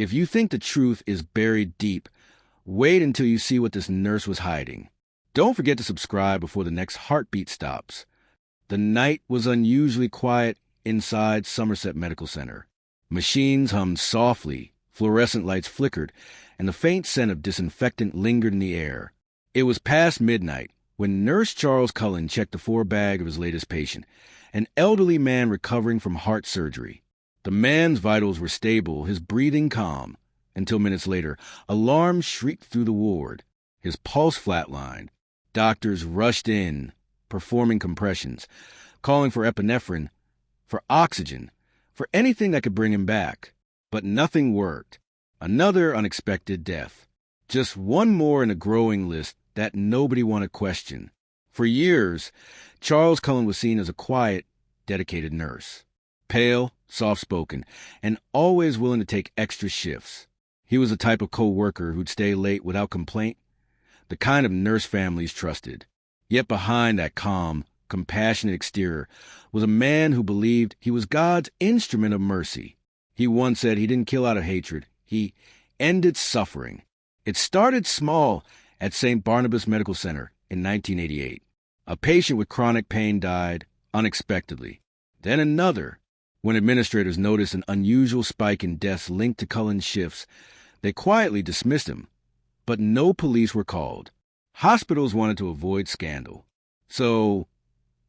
If you think the truth is buried deep, wait until you see what this nurse was hiding. Don't forget to subscribe before the next heartbeat stops. The night was unusually quiet inside Somerset Medical Center. Machines hummed softly, fluorescent lights flickered, and the faint scent of disinfectant lingered in the air. It was past midnight when Nurse Charles Cullen checked the forebag of his latest patient, an elderly man recovering from heart surgery. The man's vitals were stable, his breathing calm, until minutes later, alarm shrieked through the ward. His pulse flatlined. Doctors rushed in, performing compressions, calling for epinephrine, for oxygen, for anything that could bring him back. But nothing worked. Another unexpected death. Just one more in a growing list that nobody wanted to question. For years, Charles Cullen was seen as a quiet, dedicated nurse. Pale, soft-spoken, and always willing to take extra shifts. He was the type of co-worker who'd stay late without complaint, the kind of nurse families trusted. Yet behind that calm, compassionate exterior was a man who believed he was God's instrument of mercy. He once said he didn't kill out of hatred. He ended suffering. It started small at St. Barnabas Medical Center in 1988. A patient with chronic pain died unexpectedly. Then another. When administrators noticed an unusual spike in deaths linked to Cullen's shifts, they quietly dismissed him. But no police were called. Hospitals wanted to avoid scandal. So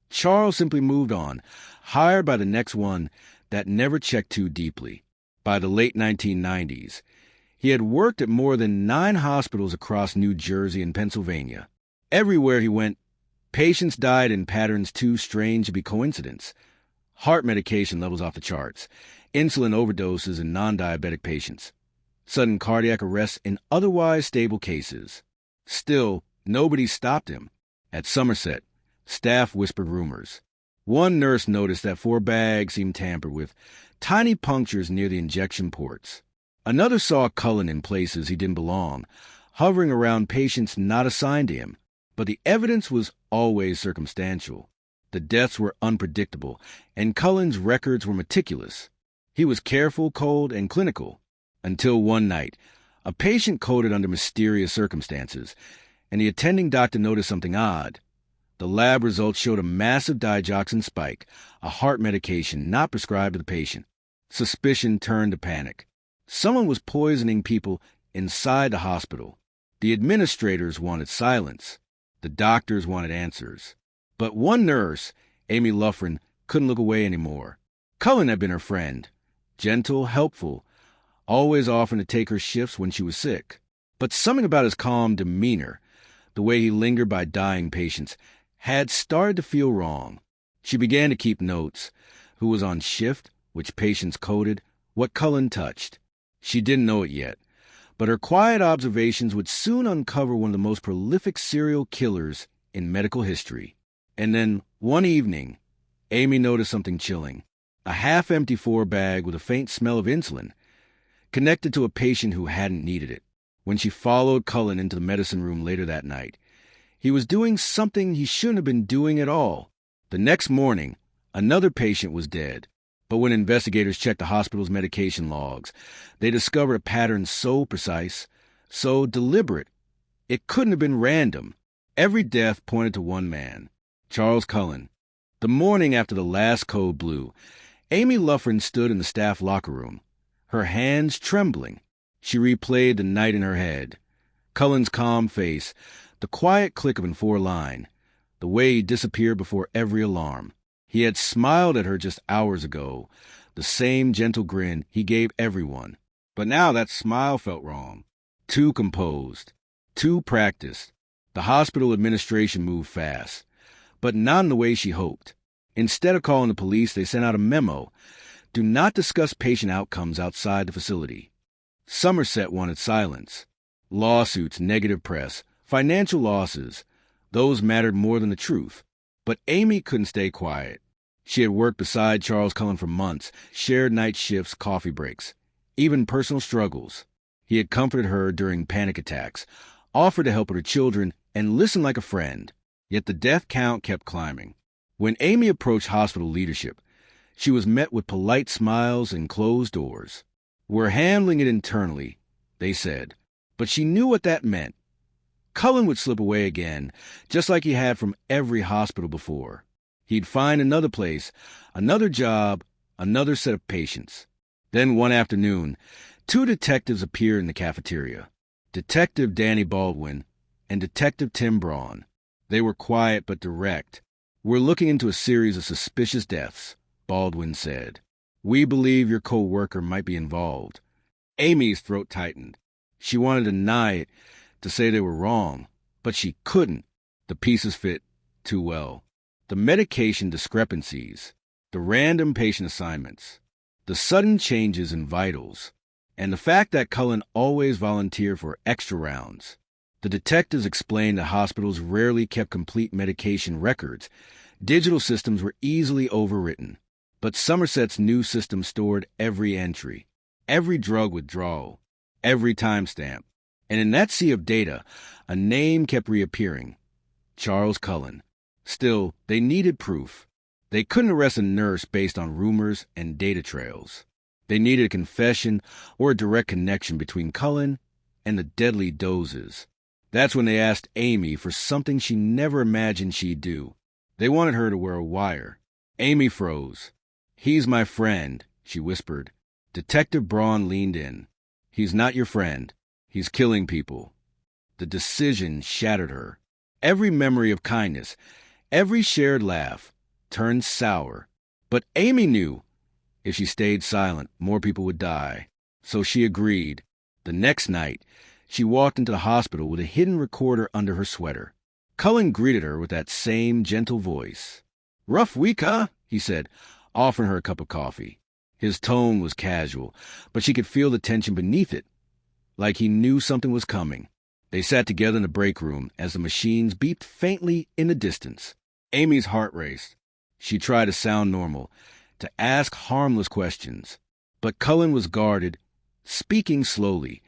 Charles simply moved on, hired by the next one that never checked too deeply. By the late 1990s, he had worked at more than 9 hospitals across New Jersey and Pennsylvania. Everywhere he went, patients died in patterns too strange to be coincidence. Heart medication levels off the charts, insulin overdoses in non-diabetic patients, sudden cardiac arrests in otherwise stable cases. Still, nobody stopped him. At Somerset, staff whispered rumors. One nurse noticed that 4 bags seemed tampered with, tiny punctures near the injection ports. Another saw Cullen in places he didn't belong, hovering around patients not assigned to him. But the evidence was always circumstantial. The deaths were unpredictable, and Cullen's records were meticulous. He was careful, cold, and clinical. Until one night, a patient coded under mysterious circumstances, and the attending doctor noticed something odd. The lab results showed a massive digoxin spike, a heart medication not prescribed to the patient. Suspicion turned to panic. Someone was poisoning people inside the hospital. The administrators wanted silence. The doctors wanted answers. But one nurse, Amy Luffrin, couldn't look away anymore. Cullen had been her friend, gentle, helpful, always offering to take her shifts when she was sick. But something about his calm demeanor, the way he lingered by dying patients, had started to feel wrong. She began to keep notes: who was on shift, which patients coded, what Cullen touched. She didn't know it yet, but her quiet observations would soon uncover one of the most prolific serial killers in medical history. And then, one evening, Amy noticed something chilling. A half-empty 4-bag with a faint smell of insulin, connected to a patient who hadn't needed it. When she followed Cullen into the medicine room later that night, he was doing something he shouldn't have been doing at all. The next morning, another patient was dead. But when investigators checked the hospital's medication logs, they discovered a pattern so precise, so deliberate, it couldn't have been random. Every death pointed to one man, Charles Cullen. The morning after the last code blew, Amy Luffrin stood in the staff locker room, her hands trembling. She replayed the night in her head. Cullen's calm face, the quiet click of an 4-line, the way he disappeared before every alarm. He had smiled at her just hours ago, the same gentle grin he gave everyone. But now that smile felt wrong. Too composed, too practiced. The hospital administration moved fast, but not in the way she hoped. Instead of calling the police, they sent out a memo: do not discuss patient outcomes outside the facility. Somerset wanted silence. Lawsuits, negative press, financial losses, those mattered more than the truth. But Amy couldn't stay quiet. She had worked beside Charles Cullen for months, shared night shifts, coffee breaks, even personal struggles. He had comforted her during panic attacks, offered to help her children, and listened like a friend. Yet the death count kept climbing. When Amy approached hospital leadership, she was met with polite smiles and closed doors. "We're handling it internally," they said. But she knew what that meant. Cullen would slip away again, just like he had from every hospital before. He'd find another place, another job, another set of patients. Then one afternoon, two detectives appeared in the cafeteria. Detective Danny Baldwin and Detective Tim Braun. They were quiet but direct. "We're looking into a series of suspicious deaths," Baldwin said. "We believe your co-worker might be involved." Amy's throat tightened. She wanted to deny it, to say they were wrong, but she couldn't. The pieces fit too well. The medication discrepancies, the random patient assignments, the sudden changes in vitals, and the fact that Cullen always volunteered for extra rounds. The detectives explained that hospitals rarely kept complete medication records. Digital systems were easily overwritten. But Somerset's new system stored every entry, every drug withdrawal, every timestamp. And in that sea of data, a name kept reappearing: Charles Cullen. Still, they needed proof. They couldn't arrest a nurse based on rumors and data trails. They needed a confession or a direct connection between Cullen and the deadly doses. That's when they asked Amy for something she never imagined she'd do. They wanted her to wear a wire. Amy froze. "He's my friend," she whispered. Detective Braun leaned in. "He's not your friend. He's killing people." The decision shattered her. Every memory of kindness, every shared laugh, turned sour. But Amy knew if she stayed silent, more people would die. So she agreed. The next night, she walked into the hospital with a hidden recorder under her sweater. Cullen greeted her with that same gentle voice. "Rough week, huh?" he said, offering her a cup of coffee. His tone was casual, but she could feel the tension beneath it, like he knew something was coming. They sat together in the break room as the machines beeped faintly in the distance. Amy's heart raced. She tried to sound normal, to ask harmless questions. But Cullen was guarded, speaking slowly,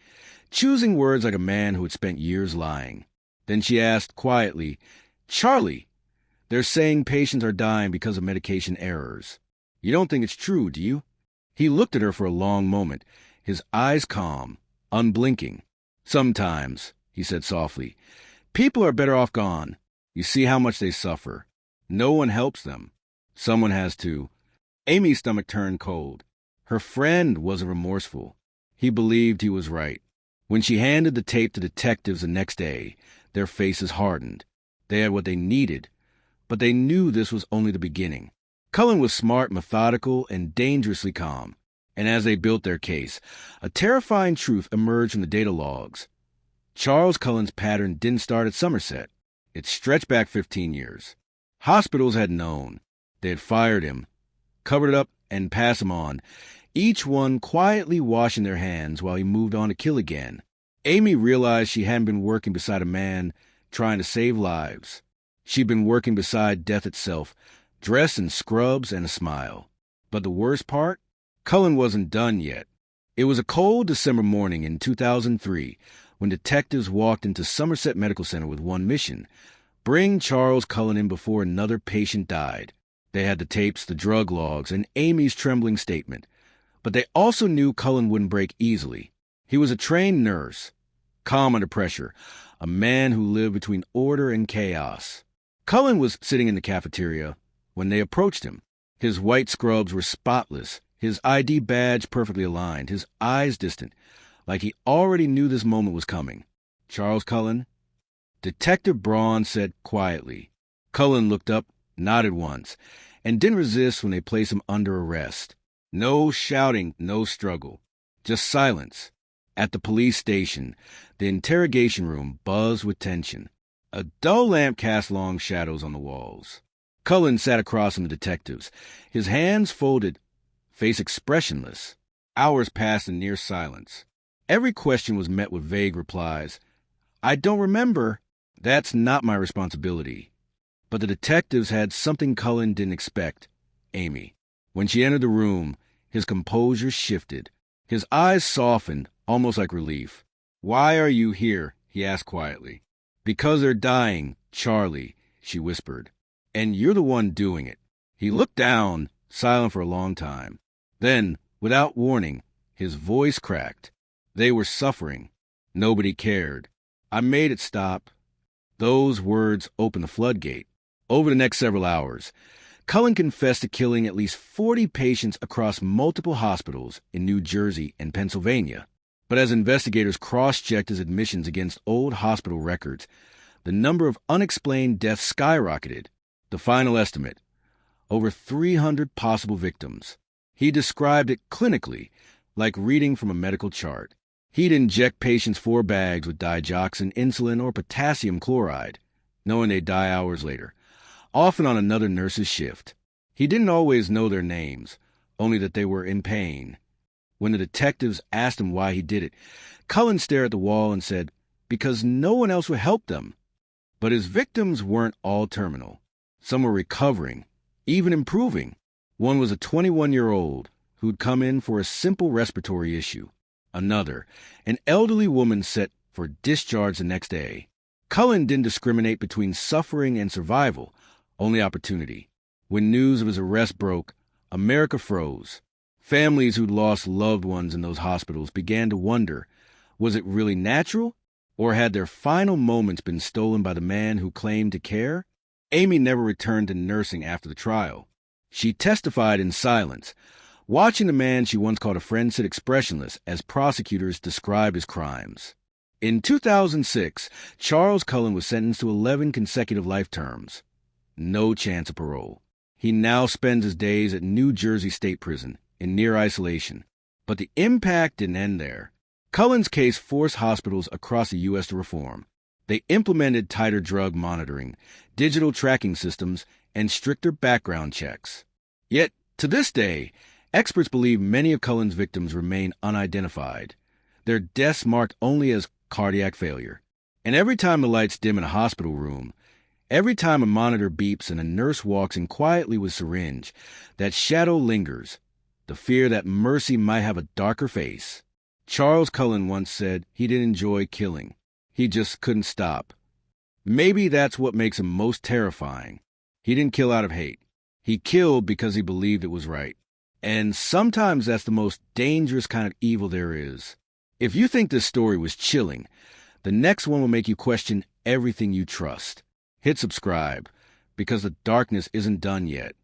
choosing words like a man who had spent years lying. Then she asked quietly, "Charlie, they're saying patients are dying because of medication errors. You don't think it's true, do you?" He looked at her for a long moment, his eyes calm, unblinking. "Sometimes," he said softly, "people are better off gone. You see how much they suffer. No one helps them. Someone has to." Amy's stomach turned cold. Her friend wasn't remorseful. He believed he was right. When she handed the tape to detectives the next day, their faces hardened. They had what they needed, but they knew this was only the beginning. Cullen was smart, methodical, and dangerously calm. And as they built their case, a terrifying truth emerged from the data logs. Charles Cullen's pattern didn't start at Somerset. It stretched back 15 years. Hospitals had known. They had fired him, covered it up, and passed him on, each one quietly washing their hands while he moved on to kill again. Amy realized she hadn't been working beside a man trying to save lives. She'd been working beside death itself, dressed in scrubs and a smile. But the worst part? Cullen wasn't done yet. It was a cold December morning in 2003 when detectives walked into Somerset Medical Center with one mission: bring Charles Cullen in before another patient died. They had the tapes, the drug logs, and Amy's trembling statement. But they also knew Cullen wouldn't break easily. He was a trained nurse, calm under pressure, a man who lived between order and chaos. Cullen was sitting in the cafeteria when they approached him. His white scrubs were spotless, his ID badge perfectly aligned, his eyes distant, like he already knew this moment was coming. "Charles Cullen?" Detective Braun said quietly. Cullen looked up, nodded once, and didn't resist when they placed him under arrest. No shouting, no struggle, just silence. At the police station, the interrogation room buzzed with tension. A dull lamp cast long shadows on the walls. Cullen sat across from the detectives, his hands folded, face expressionless. Hours passed in near silence. Every question was met with vague replies. "I don't remember." "That's not my responsibility." But the detectives had something Cullen didn't expect: Amy. When she entered the room, his composure shifted. His eyes softened, almost like relief. "Why are you here?" he asked quietly. "Because they're dying, Charlie," she whispered. "And you're the one doing it." He looked down, silent for a long time. Then, without warning, His voice cracked. They were suffering. Nobody cared. I made it stop. Those words opened the floodgate. Over the next several hours, Cullen confessed to killing at least 40 patients across multiple hospitals in New Jersey and Pennsylvania. But as investigators cross-checked his admissions against old hospital records, the number of unexplained deaths skyrocketed. The final estimate: over 300 possible victims. He described it clinically, like reading from a medical chart. He'd inject patients 4 bags with digoxin, insulin, or potassium chloride, knowing they'd die hours later, often on another nurse's shift. He didn't always know their names, only that they were in pain. When the detectives asked him why he did it, Cullen stared at the wall and said, because no one else would help them. But his victims weren't all terminal. Some were recovering, even improving. One was a 21-year-old who'd come in for a simple respiratory issue. Another, an elderly woman set for discharge the next day. Cullen didn't discriminate between suffering and survival, only opportunity. When news of his arrest broke, America froze. Families who'd lost loved ones in those hospitals began to wonder, was it really natural, or had their final moments been stolen by the man who claimed to care? Amy never returned to nursing after the trial. She testified in silence, watching the man she once called a friend sit expressionless as prosecutors described his crimes. In 2006, Charles Cullen was sentenced to 11 consecutive life terms. No chance of parole. He now spends his days at New Jersey State Prison in near isolation. But the impact didn't end there. Cullen's case forced hospitals across the U.S. to reform. They implemented tighter drug monitoring, digital tracking systems, and stricter background checks. Yet, to this day, experts believe many of Cullen's victims remain unidentified, their deaths marked only as cardiac failure. And every time the lights dim in a hospital room, every time a monitor beeps and a nurse walks in quietly with syringe, that shadow lingers, the fear that mercy might have a darker face. Charles Cullen once said he didn't enjoy killing. He just couldn't stop. Maybe that's what makes him most terrifying. He didn't kill out of hate. He killed because he believed it was right. And sometimes that's the most dangerous kind of evil there is. If you think this story was chilling, the next one will make you question everything you trust. Hit subscribe, because the darkness isn't done yet.